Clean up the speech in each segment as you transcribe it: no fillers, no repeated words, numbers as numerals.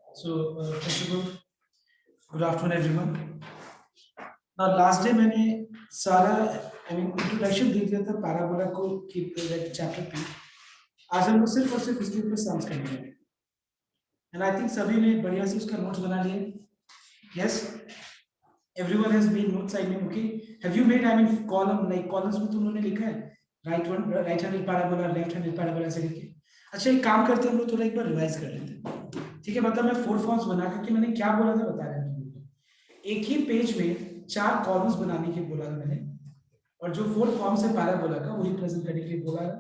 First of all, good afternoon everyone. Now last day मैंने सारा introduction दे दिया था पैराबोला को की चैप्टर पे. आज हम लोग सिर्फ और सिर्फ इसके ऊपर सम्स करने हैं. एंड आई थिंक सभी ने बढ़िया से उसका नोट्स बना लिए. Yes, everyone has been notes I mean okay. Have you made column like columns में तुम लोगों ने लिखा है right handed parabola left handed parabola ऐसे लिख के. अच्छा एक काम करते हैं हम लोग थोड़ा एक बार रिवाइज कर लेते हैं. ठीक है, मतलब मैं 4 फॉर्म्स बना करके मैंने क्या बोला था बता रहा हूँ. एक ही पेज में 4 कॉलम्स बनाने के बोला था मैंने, और जो 4 फॉर्म्स है पैराबोला का वही प्रेजेंट करने के लिए बोला है,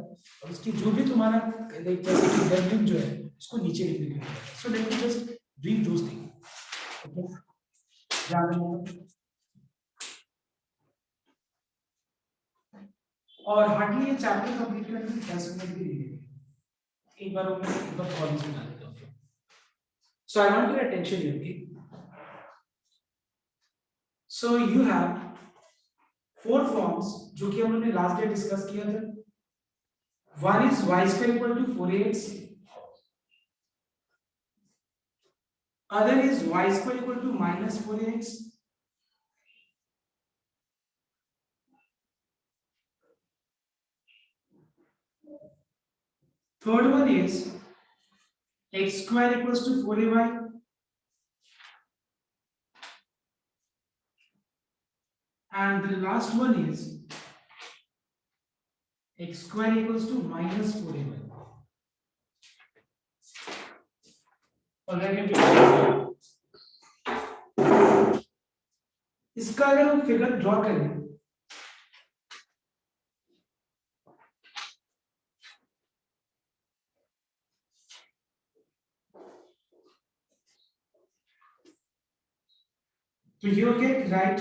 और उसकी जो भी तुम्हारा जैसे कि लेवलिंग जो है उसको नीचे लिखने के लिए बोला है. So let me just read those thing. Okay, ध्यान रखना. और हार्डली ये चैप्टर कंप्लीट करने में 10 मिनट भी नहीं लगेंगे. एक बार मैं एक बार कॉलम्स बना देता हूँ. So I want your attention here. Okay, so you have 4 forms जो कि हम लोगों ने लास्ट डे डिस्कस किया था. One is y square equal to 4ax. Other is y square equal to minus 4ax. Third one is x square equals to 4ay. And the last one is x square equals to minus 4ay. इसका अगर हम figure draw करें तो ये हो गया right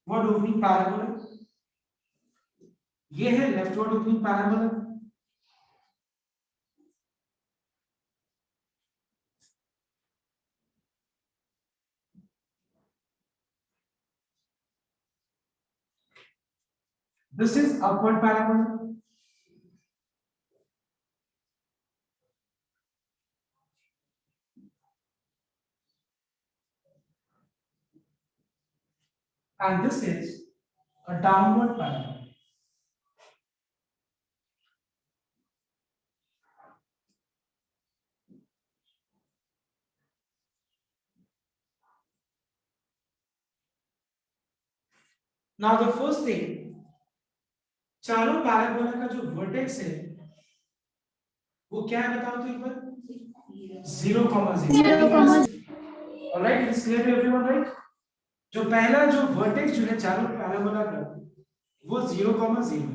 word opening parabola, ये है left word opening parabola. This is upward parabola. And this is a downward parabola. Now the first thing, चारों पैराबोला का जो वर्टेक्स है वो क्या है बताओ तो एक बार. 0,0. Alright, it's clear to everyone right. जो पहला जो वर्टेक्स जो है चारों पैराबोला का वो 0,0 है.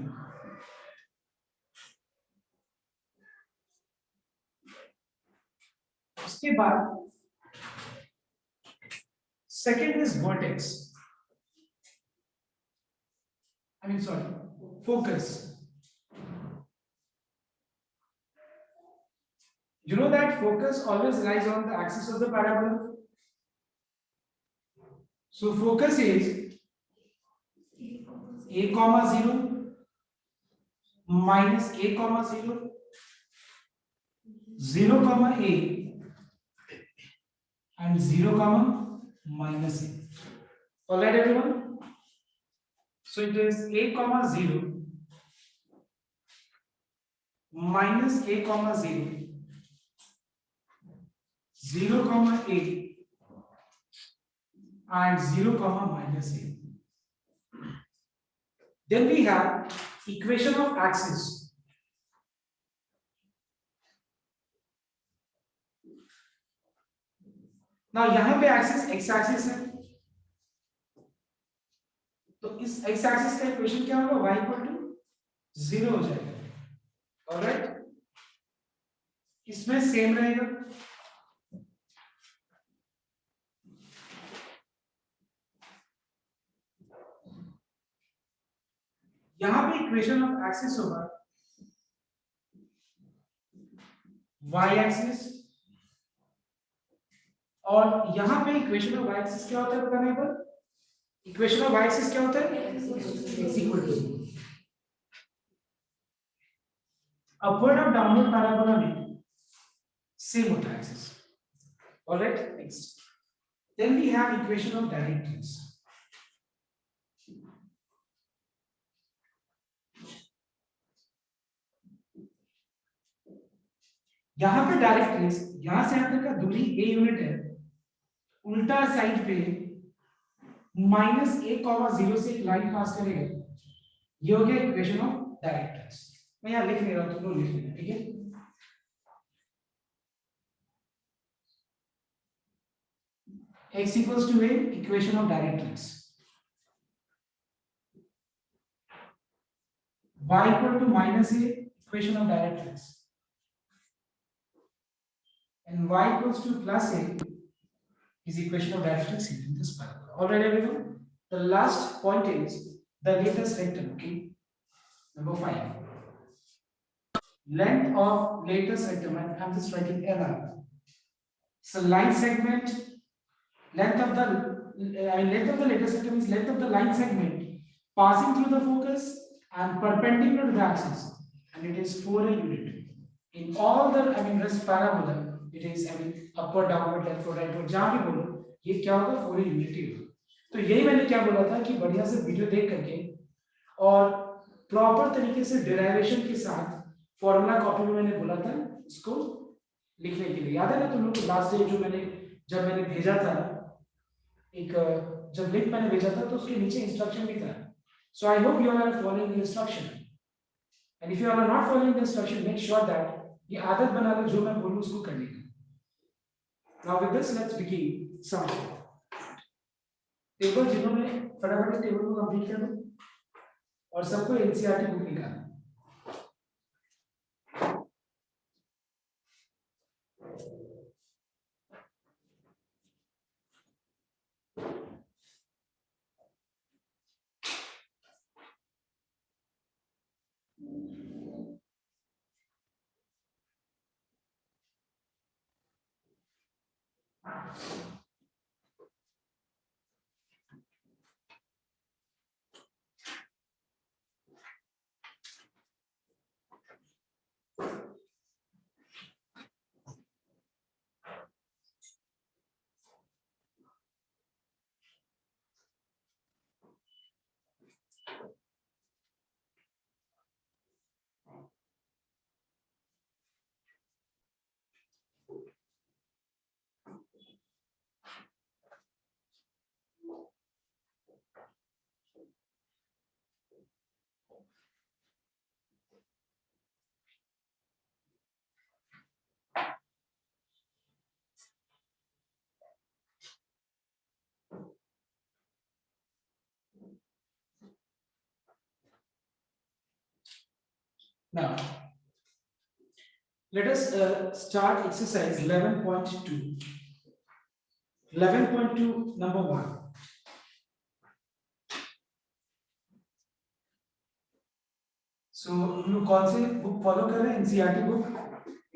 उसके बाद second is vertex, I mean sorry focus. You know that focus always lies on the axis of the parabola. So focus is a comma 0 minus a comma 0, 0 comma a and 0 comma minus a. All right everyone, so it is a comma 0 minus a comma 0, 0 comma a and 0 comma minus a. Then we have equation of axis. Now यहां पे axis x axis है, तो इस x axis का equation क्या होगा, y equal to 0 हो जाएगा. ऑलराइट, इसमें सेम रहेगा. यहां पे इक्वेशन ऑफ एक्सिस होगा y एक्सिस, और यहां पे इक्वेशन ऑफ y एक्सिस क्या होता है बताना एक बार. इक्वेशन ऑफ y एक्सिस क्या होता है, x इक्वल टू अपवर्ड और डाउनवर्ड पैराबोला में सेम होता है axis. All right, next. Then we have equation of directrines. यहाँ पे डायरेक्ट्रिक्स, यहाँ से यहाँ तक का दूरी a यूनिट है, उल्टा साइड पे -a,0 से एक लाइन पास करेगा, ये हो गया इक्वेशन ऑफ डायरेक्ट्रिक्स। मैं यहाँ लिख नहीं रहा हूं, तुम लोग लिख लेना, ठीक है। x equals to a, equation of directrix, y equal to -a, equation of directrix, and y equals to +a is equation of directrix in this parabola. All right, everyone. The last point is the latest rectum. Okay, number 5. Length of latest rectum. I'm just writing LR. So line segment. Length of the latest rectum is length of the line segment passing through the focus and perpendicular to the axis, and it is 4 a unit. In all the rest parabola, it is upward, downward, leftward, rightward, जहां भी बोलो ये क्या होगा 4 a unit ही होगा। तो यही मैंने क्या बोला था कि बढ़िया से वीडियो देख करके और प्रॉपर तरीके से डेरिवेशन के साथ फॉर्मूला कॉपी में मैंने बोला था इसको लिखने के लिए। याद है ना तुम लोग को लास्ट डे जो जब मैंने भेजा था एक जब लिंक मैंने भेजा था तो उसके नीचे इंस्ट्रक्शन भी था। So I hope you are following the instruction, and if you are not following the instruction make sure that ये आदत बना लो, जो मैं बोलूं उसको करने का। Now with this let's begin something. Table जिन्होंने फटाफट टेबल को कंप्लीट कर लो और सबको एनसीईआरटी बुक निकालना। Now, let us start exercise 11.2. 11.2 number 1. So, हम लोग कौन से बुक फॉलो कर रहे हैं? NCERT book,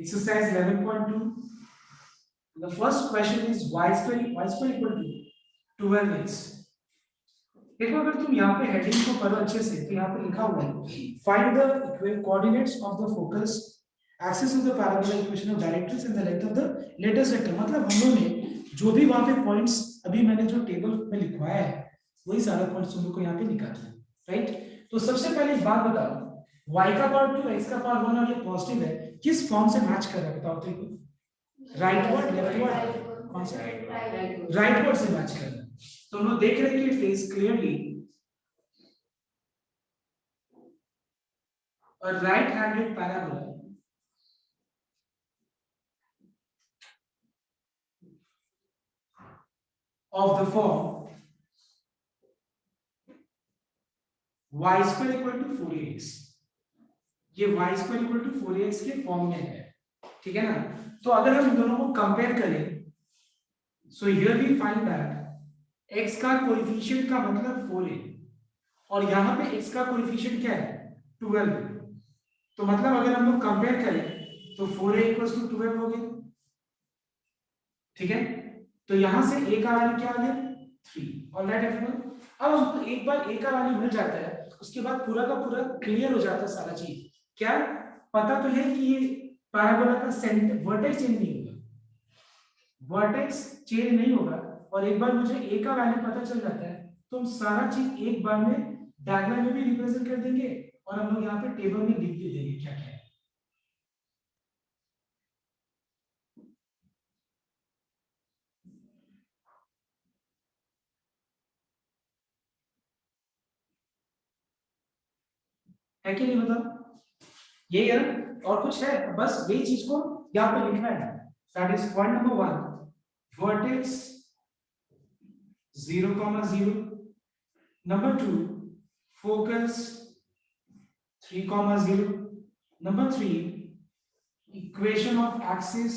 exercise 11.2. The first question is y square equal to 12x. देखो अगर तुम यहाँ पे हेडिंग को पढ़ो अच्छे से तो यहाँ पे लिखा हुआ है find the coordinates of the focus axis of the parabola equation of directrix and the length of the latest vector. मतलब हम लोगों ने जो भी वहां पे पॉइंट्स अभी मैंने जो टेबल में लिखवाया है वही सारे पॉइंट्स तुम लोग को यहाँ पे निकालना है, राइट। तो सबसे पहले एक बात बताओ, y का पावर 2 x का पावर 1 और ये पॉजिटिव है, किस फॉर्म से मैच कर रहा है बताओ तो? राइटवर्ड, लेफ्टवर्ड, कौन सा? राइटवर्ड से मैच कर रहा है। तो हम लोग देख रहे हैं कि it is clearly a right-handed parabola of the form y square equal to 4ax। ये y square equal to 4ax के फॉर्म में है, ठीक है ना। तो अगर हम दोनों को कंपेयर करें, so here we find that x का कोएफिशिएंट का मतलब 4a और यहाँ पे x का कोएफिशिएंट क्या है 12। तो मतलब अगर हम लोग कंपेयर करें तो 4a equals to 12 हो गया, ठीक है। तो यहां से a का वैल्यू क्या आ गया 3। ऑलराइट एवरीवन, अब हमको एक बार a का वैल्यू मिल जाता है उसके बाद पूरा का पूरा क्लियर हो जाता है सारा चीज। क्या पता तो है कि ये पैराबोला का सेंटर वर्टेक्स चेंज नहीं होगा, वर्टेक्स चेंज नहीं होगा और एक बार मुझे ए का वैल्यू पता चल जाता है तो हम सारा चीज एक बार में डायग्राम में भी रिप्रेजेंट कर देंगे और हम लोग यहाँ पे टेबल में लिख भी देंगे क्या क्या है कि नहीं बताओ ये यार और कुछ है बस ये चीज को यहाँ पे लिखना है that is point number 1 vertex 0,0 number 2 focus 3,0 number 3 equation of axis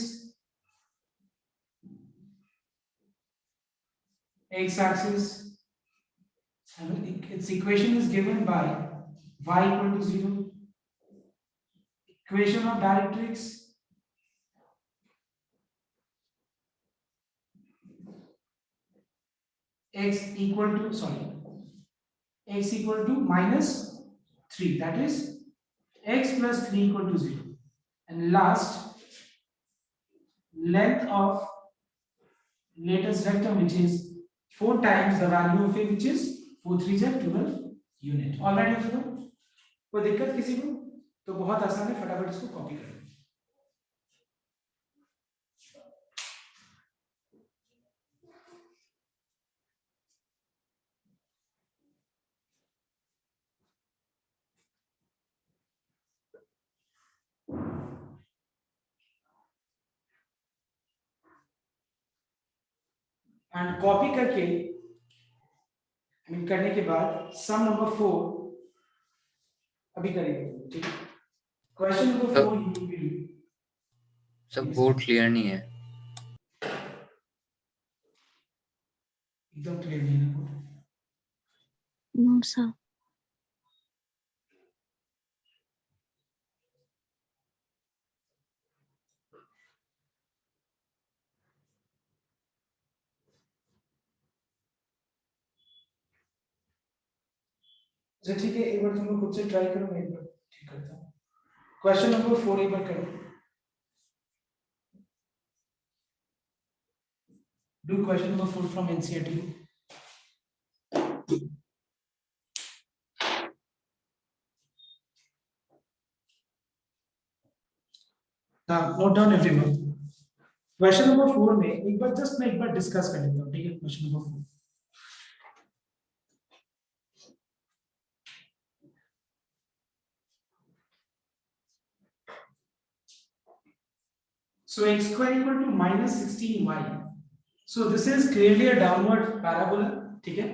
x-axis and its equation is given by y equal to 0 equation of directrix x equal to x equal to minus 3 that is x plus 3 equal to 0 and last length of latest rectum which is 4 times the value of a which is 4 3 is 12 unit all right everyone कोई दिक्कत किसी को तो बहुत आसान है फटाफट इसको कॉपी कर लो एंड कॉपी करके आई मीन करने के बाद सम नंबर 4 अभी करेंगे ठीक है question number 4 you will be सब बोर्ड क्लियर नहीं है एकदम क्लियर नहीं है ना बोर्ड No, sir. अच्छा ठीक है एक बार तुम लोग खुद से ट्राई करो मैं एक बार ठीक करता हूँ क्वेश्चन नंबर 4 एक बार करो do question number 4 from NCERT note down everyone question number 4 में एक बार जस्ट मैं एक बार डिस्कस कर लेता हूँ ठीक है question number 4 so x square equal to minus 16y so this is clearly a downward parabola ठीक है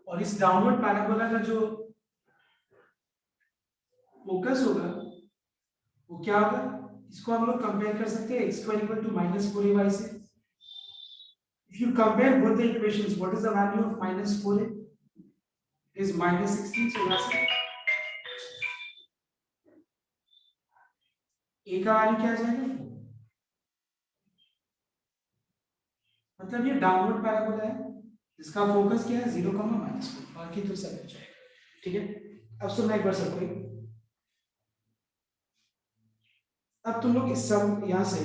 और इस डाउनवर्ड पैराबोला का जो फोकस होगा वो क्या होगा इसको हम लोग कंपेयर कर सकते हैं x square equal to minus 4ay से if you compare both the equations what is the value of minus 4a is minus 16 so यहाँ से a का वैल्यू क्या आ जाएगा 4 मतलब ये डाउनवर्ड पैराबोला है इसका फोकस क्या है 0, -4 बाकी तो सब कुछ है ठीक है अब सुनना एक बार सबको अब तुम लोग इस सम यहां से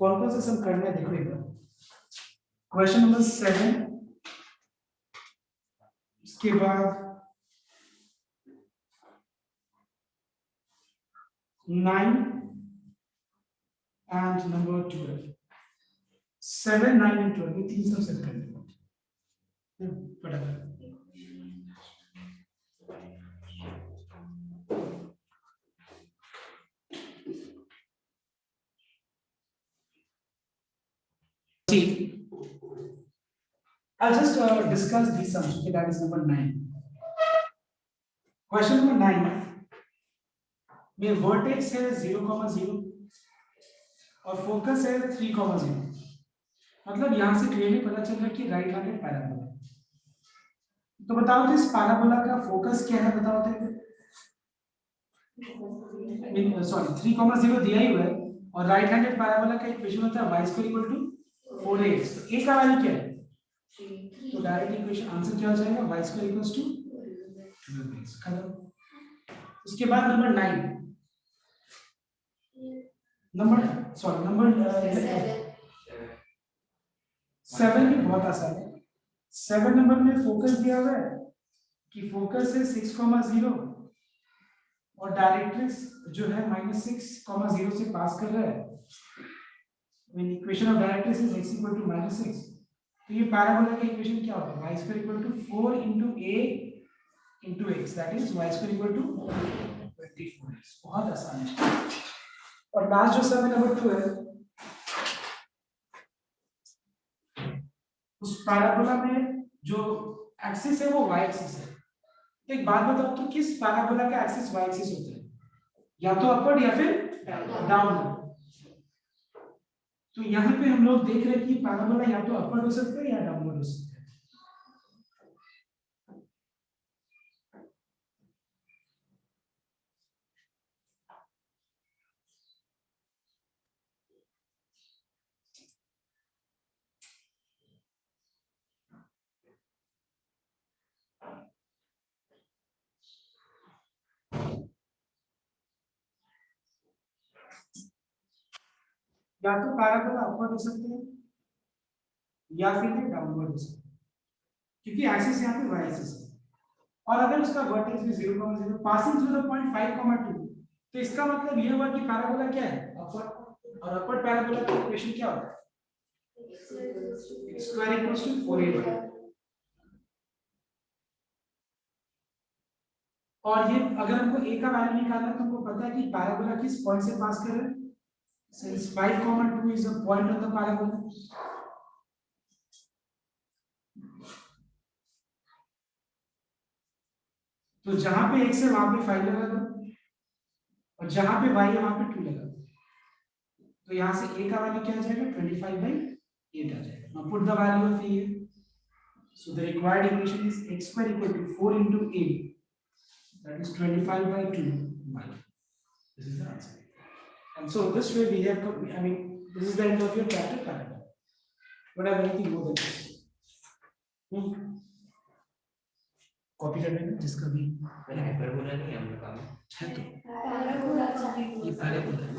कौन कौन सा सम करना है देखो एक बार क्वेश्चन नंबर 7 इसके बाद 9 एंड नंबर 12 7 9 एंड 12 ये तीन सम सेट करने हैं फटाफट I'll just discuss these sums. Okay, that is number 9. Question number 9 में vertex है 0,0 और फोकस है 3,0 मतलब यहां से क्लियरली पता चल रहा है कि राइट हैंडेड पैराबोला तो बताओ तो इस पैराबोला का फोकस क्या है बताओ तो सॉरी 3,0 दिया ही हुआ है और राइट हैंडेड पैराबोला का इक्वेशन होता है y square equal to 4ax तो a का वैल्यू क्या है तो डायरेक्ट इक्वेशन आंसर क्या हो जाएगा y square equals to 12x खत्म उसके बाद नंबर 9 नंबर 11 7 भी बहुत आसान है। 7 नंबर में फोकस दिया हुआ है कि फोकस है 6,0 और डायरेक्ट्रिक्स जो है -6,0 से पास कर रहा है। When equation of directrix is x equal to -6, तो ये पैराबोला का इक्वेशन क्या होगा? y square equal to 4 into a into x, that is y square equal to 24x। बहुत आसान है। और लास्ट जो सम नंबर 2 है, उस पैराबोला में जो एक्सिस है वो y एक्सिस है। तो एक बात बताओ तो किस पैराबोला का एक्सिस y एक्सिस होता है? या तो अपवर्ड या फिर डाउनवर्ड। तो यहाँ पे हम लोग देख रहे हैं कि पैराबोला या तो अपवर्ड हो सकता है या डाउनवर्ड हो सकता है। या तो पैराबोला अपवर्ड हो सकते हैं या फिर ये डाउनवर्ड हो सकते हैं, क्योंकि एक्सिस यहाँ पे y एक्सिस है। और अगर उसका वर्टेक्स भी 0,0 पासिंग थ्रू द पॉइंट 5,2, तो इसका मतलब ये हुआ कि पैराबोला क्या है? अपवर्ड। और अपवर्ड पैराबोला का इक्वेशन क्या होता है? x square equals to 4ay। और ये अगर हमको a का वैल्यू निकालना है तो हमको पता है कि पैराबोला किस पॉइंट से पास कर रहा है। Since 5,2 is a point on the parabola, तो जहां पे x है वहां पे 5 लगा दो और जहां पे y है वहां पे 2 लगा दो। तो यहां से a का वैल्यू क्या आ जाएगा? 25/8 आ जाएगा। Now put the value of a here. So the required equation is x square equal to 4 into a, that is 25/2 y. This is the answer. And so this way we have, I mean, this is the end of your chapter parabola. Don't have anything more than this. Copy कर लेना जिसका भी hyperbola नहीं हम लोग का है तो ये पैराबोला है।